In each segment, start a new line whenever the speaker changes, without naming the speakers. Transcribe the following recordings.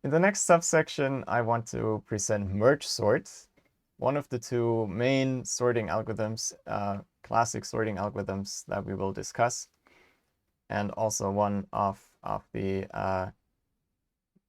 In the next subsection, I want to present Mergesort, one of the two main sorting algorithms, classic sorting algorithms that we will discuss, and also one of the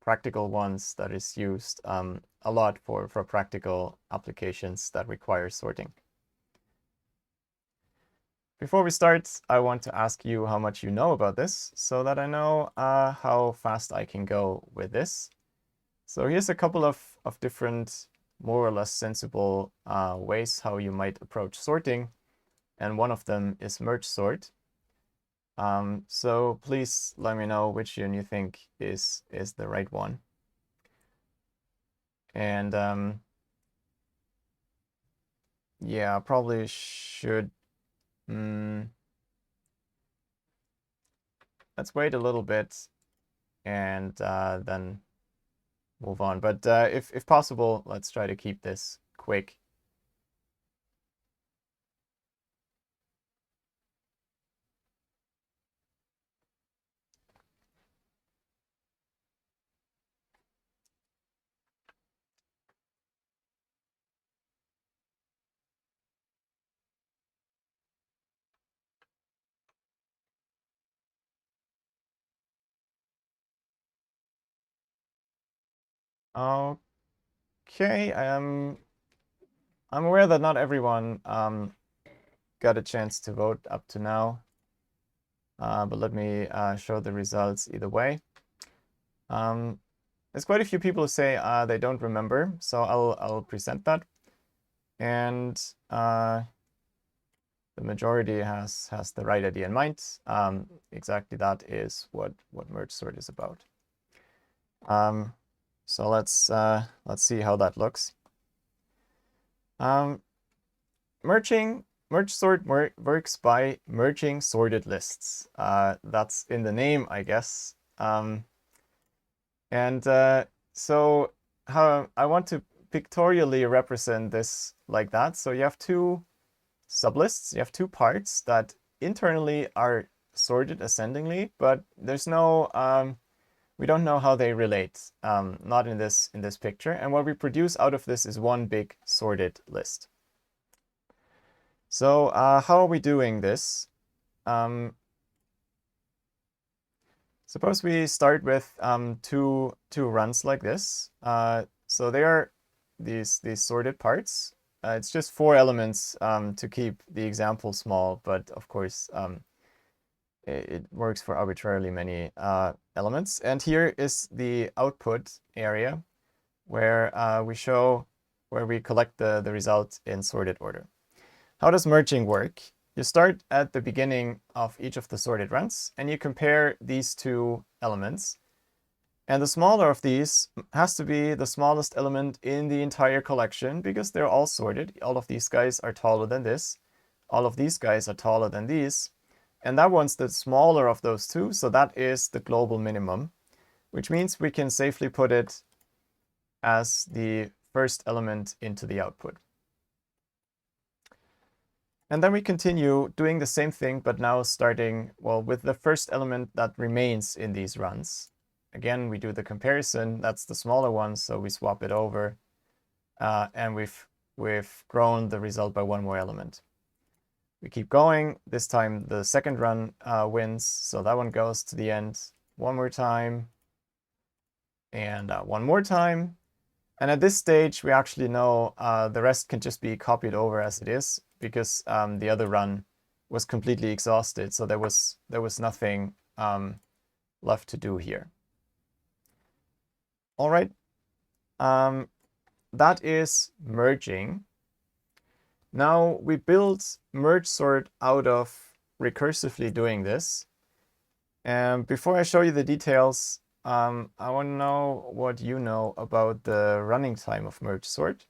practical ones that is used a lot for practical applications that require sorting. Before we start, I want to ask you how much you know about this so that I know how fast I can go with this. So here's a couple of different, more or less sensible ways how you might approach sorting. And one of them is Mergesort. So please let me know which one you think is the right one. And yeah, probably should. Let's wait a little bit and then move on. But if possible, let's try to keep this quick. Okay, I'm aware that not everyone got a chance to vote up to now, but let me show the results either way. There's quite a few people who say they don't remember, so I'll present that, and the majority has the right idea in mind. Exactly, that is what Mergesort is about. So let's see how that looks. Mergesort works by merging sorted lists. That's in the name, I guess. So how I want to pictorially represent this like that. So you have two sublists, you have two parts that internally are sorted ascendingly, but there's no we don't know how they relate, not in this picture. And what we produce out of this is one big sorted list. So how are we doing this? Suppose we start with two runs like this. So they are these sorted parts. It's just 4 elements to keep the example small, but of course it works for arbitrarily many elements. And here is the output area where we collect the result in sorted order. How does merging work? You start at the beginning of each of the sorted runs and you compare these two elements. And the smaller of these has to be the smallest element in the entire collection because they're all sorted. All of these guys are taller than this. All of these guys are taller than these. And that one's the smaller of those two, so that is the global minimum, which means we can safely put it as the first element into the output. And then we continue doing the same thing, but now starting, well, with the first element that remains in these runs. Again, we do the comparison. That's the smaller one, so we swap it over. And we've grown the result by one more element. We keep going. This time the second run wins, so that one goes to the end one more time. And one more time. And at this stage, we actually know the rest can just be copied over as it is because the other run was completely exhausted. So there was nothing left to do here. All right. That is merging. Now we build Mergesort out of recursively doing this. And before I show you the details, I want to know what you know about the running time of Mergesort.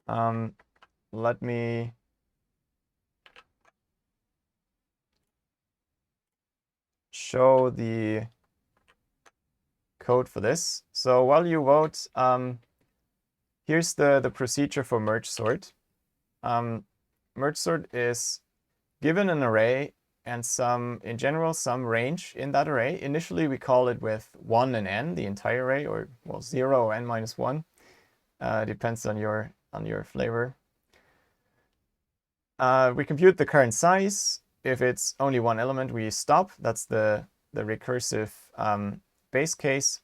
Let me show the code for this. So while you vote, here's the procedure for Mergesort. Mergesort is given an array, and we have 2 elements, 1 and 2. And we have 2 elements, 1 and 2, is given an array and some, in general, some range in that array. Initially, we call it with 1 and n, the entire array, or well, 0 or n minus 1. Depends on your flavor. We compute the current size. If it's only one element, we stop. That's the recursive base case.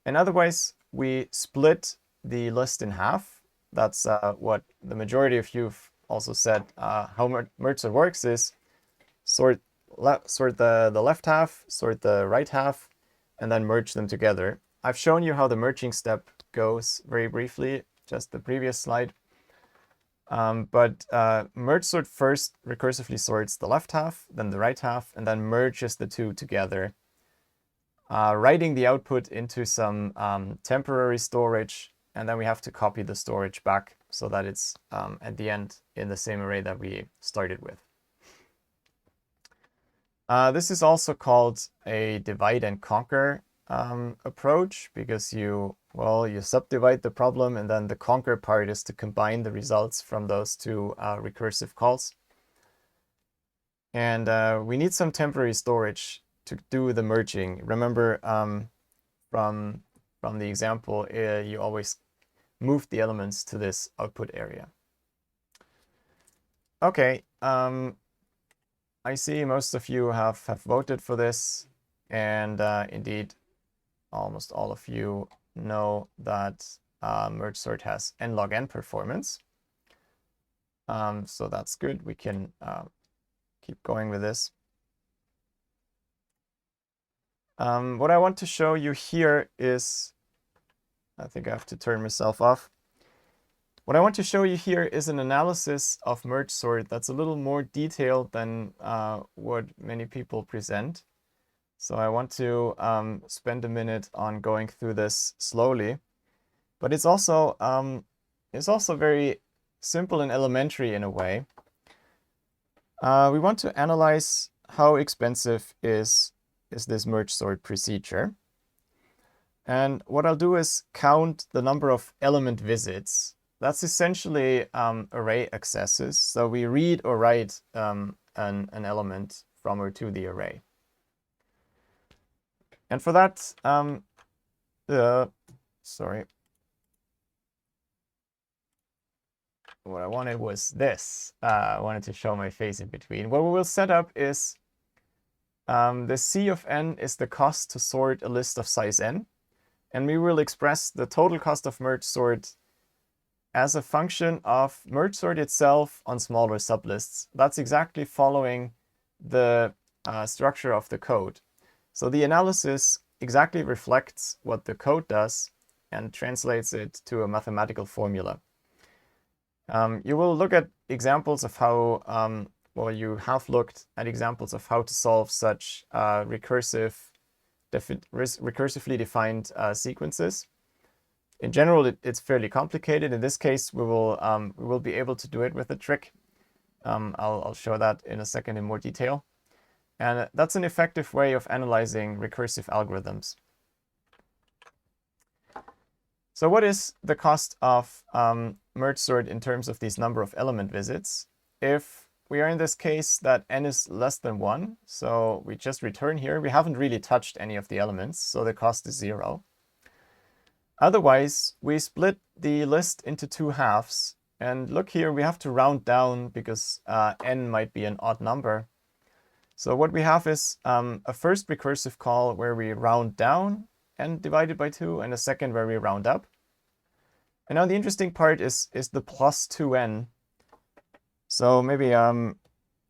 And otherwise, we split the list in half. That's what the majority of you've also said. How Mergesort works is sort the left half, sort the right half, and then merge them together. I've shown you how the merging step goes very briefly, just the previous slide. But Mergesort first recursively sorts the left half, then the right half, and then merges the two together, writing the output into some temporary storage, and then we have to copy the storage back so that it's at the end in the same array that we started with. This is also called a divide and conquer approach, because you subdivide the problem, and then the conquer part is to combine the results from those two recursive calls. And we need some temporary storage to do the merging. Remember, from the example, you always move the elements to this output area. Okay, I see most of you have voted for this, and indeed, almost all of you know that Mergesort has n log n performance. So that's good. We can keep going with this. What I want to show you here is, I think I have to turn myself off. What I want to show you here is an analysis of Mergesort that's a little more detailed than what many people present. So I want to spend a minute on going through this slowly. But it's also very simple and elementary in a way. We want to analyze how expensive is this Mergesort procedure. And what I'll do is count the number of element visits. That's essentially array accesses. So we read or write an element from or to the array. And for that, sorry. What I wanted was this. I wanted to show my face in between. What we will set up is the C of n is the cost to sort a list of size n. And we will express the total cost of Mergesort as a function of Mergesort itself on smaller sublists. That's exactly following the structure of the code. So the analysis exactly reflects what the code does and translates it to a mathematical formula. You will look at examples of how, you have looked at examples of how to solve such recursively defined sequences. In general, it's fairly complicated. In this case, we will be able to do it with a trick. I'll show that in a second in more detail. And that's an effective way of analyzing recursive algorithms. So what is the cost of Mergesort in terms of these number of element visits? If we are in this case that n is less than 1, so we just return here. We haven't really touched any of the elements, so the cost is 0. Otherwise, we split the list into two halves. And look here, we have to round down because n might be an odd number. So what we have is a first recursive call where we round down n divided by 2, and a second where we round up. And now the interesting part is the plus 2n. So maybe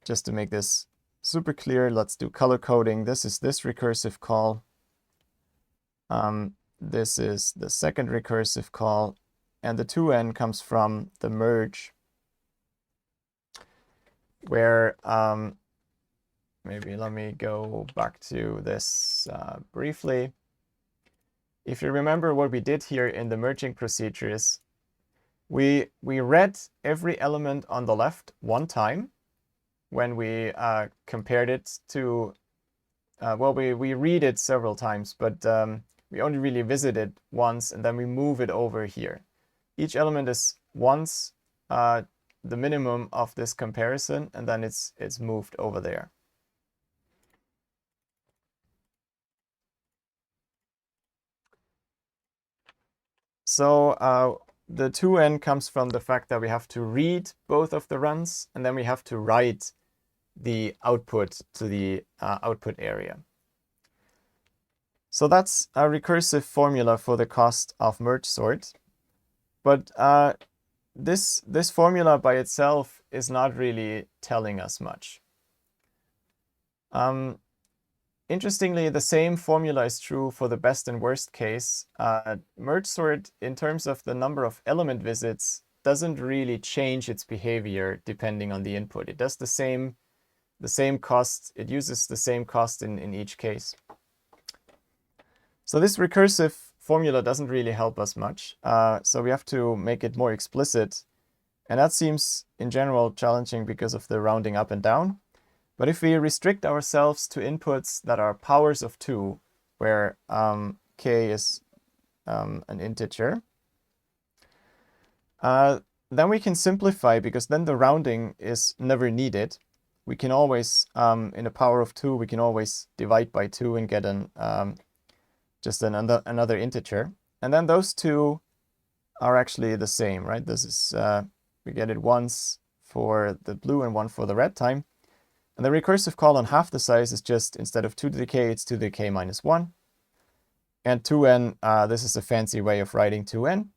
just to make this super clear, let's do color coding. This is this recursive call. This is the second recursive call. And the 2n comes from the merge, where maybe let me go back to this briefly. If you remember what we did here in the merging procedures, we read every element on the left one time when we compared it to, we read it several times, but we only really visit it once, and then we move it over here. Each element is once the minimum of this comparison, and then it's moved over there. So the 2n comes from the fact that we have to read both of the runs, and then we have to write the output to the output area. So that's a recursive formula for the cost of Mergesort. But this formula by itself is not really telling us much. Interestingly, the same formula is true for the best and worst case. Mergesort, in terms of the number of element visits, doesn't really change its behavior depending on the input. It does the same cost. It uses the same cost in each case. So this recursive formula doesn't really help us much. So we have to make it more explicit. And that seems, in general, challenging because of the rounding up and down. But if we restrict ourselves to inputs that are powers of 2, where k is an integer, then we can simplify, because then the rounding is never needed. We can always, in a power of 2, we can always divide by 2 and get just another integer. And then those two are actually the same, right? This is, we get it once for the blue and one for the red time. And the recursive call on half the size is just, instead of 2 to the k, it's 2 to the k minus 1. And 2n, this is a fancy way of writing 2n.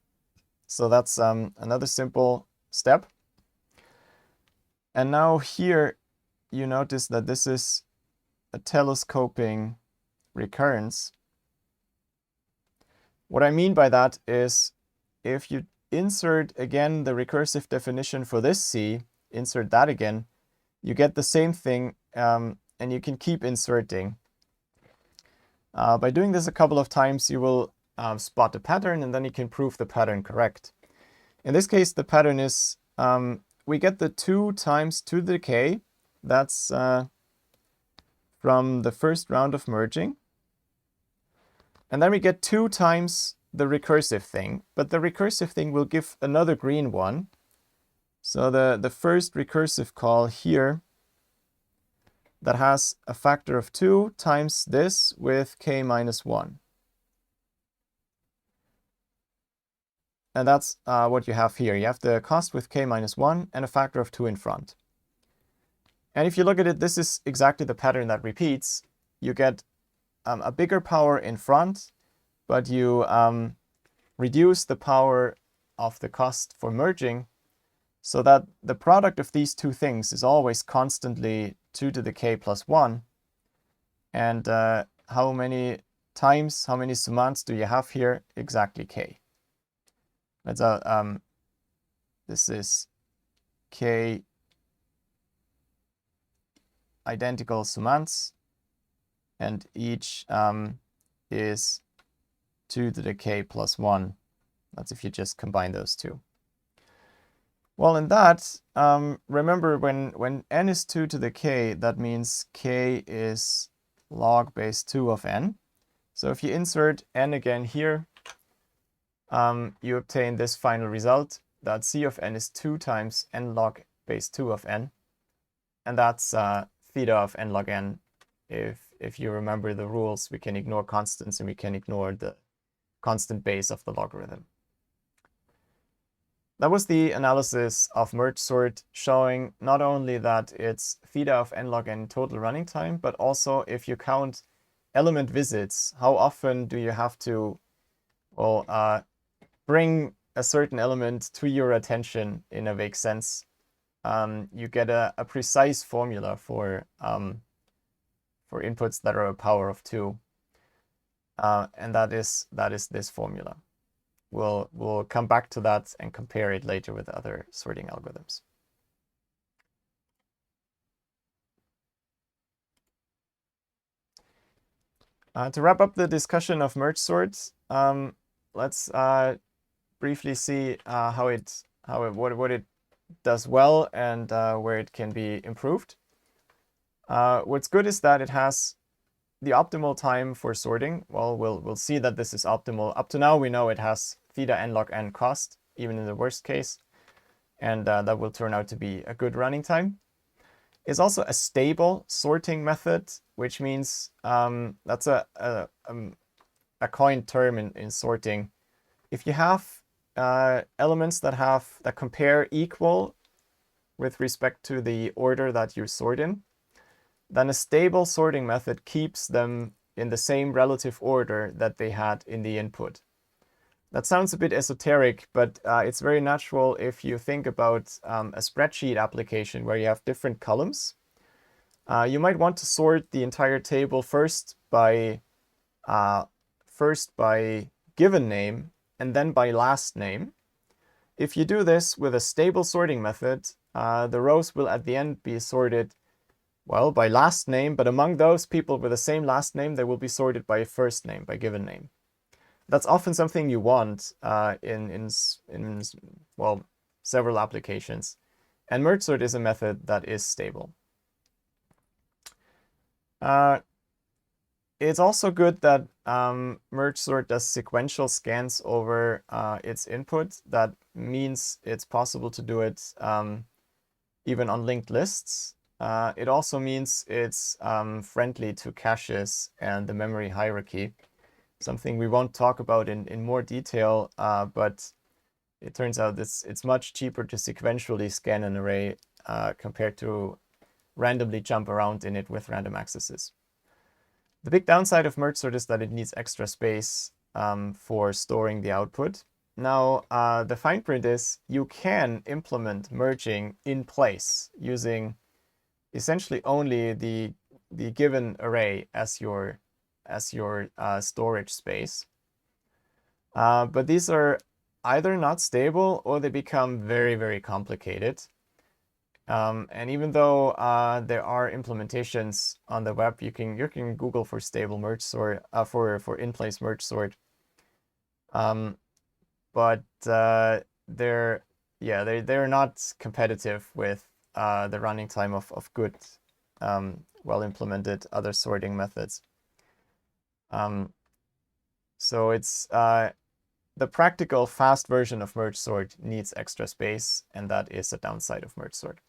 So that's another simple step. And now here, you notice that this is a telescoping recurrence. What I mean by that is, if you insert again the recursive definition for this C, insert that again, you get the same thing, and you can keep inserting. By doing this a couple of times, you will spot a pattern, and then you can prove the pattern correct. In this case, the pattern is, we get the 2 times 2 to the k. That's from the first round of merging. And then we get 2 times the recursive thing, but the recursive thing will give another green one. So the first recursive call here, that has a factor of 2 times this with k minus 1. And that's what you have here. You have the cost with k minus 1 and a factor of 2 in front. And if you look at it, this is exactly the pattern that repeats. You get a bigger power in front, but you reduce the power of the cost for merging, so that the product of these two things is always constantly 2 to the k plus 1. And how many times, how many summands do you have here? Exactly k. That's this is k identical summands, and each is 2 to the k plus 1. That's if you just combine those two. Well, in that, remember when n is 2 to the k, that means k is log base 2 of n. So if you insert n again here, you obtain this final result, that c of n is 2 times n log base 2 of n. And that's theta of n log n. If you remember the rules, we can ignore constants and we can ignore the constant base of the logarithm. That was the analysis of Mergesort, showing not only that it's theta of n log n total running time, but also if you count element visits, how often do you have to, well, bring a certain element to your attention in a vague sense. You get a precise formula for inputs that are a power of 2. And that is this formula. We'll come back to that and compare it later with other sorting algorithms. To wrap up the discussion of Mergesort, let's briefly see what it does well and where it can be improved. What's good is that it has the optimal time for sorting. Well, we'll see that this is optimal. Up to now, we know it has theta n log n cost, even in the worst case, and that will turn out to be a good running time. It's also a stable sorting method, which means that's a coined term in sorting. if you have elements that compare equal with respect to the order that you sort in, then a stable sorting method keeps them in the same relative order that they had in the input. That sounds a bit esoteric, but it's very natural if you think about a spreadsheet application where you have different columns. You might want to sort the entire table first by given name and then by last name. If you do this with a stable sorting method, the rows will at the end be sorted, well, by last name, but among those people with the same last name, they will be sorted by first name, by given name. That's often something you want in well, several applications. And Mergesort is a method that is stable. It's also good that Mergesort does sequential scans over its input. That means it's possible to do it even on linked lists. It also means it's friendly to caches and the memory hierarchy, something we won't talk about in more detail, but it turns out it's much cheaper to sequentially scan an array compared to randomly jump around in it with random accesses. The big downside of Mergesort is that it needs extra space for storing the output. Now, the fine print is you can implement merging in place using essentially only the given array as your storage space. But these are either not stable or they become very, very complicated. And even though there are implementations on the web, you can Google for stable Mergesort, for in-place Mergesort. But they're not competitive with the running time of good, well-implemented other sorting methods. So it's the practical fast version of Mergesort needs extra space, and that is a downside of Mergesort.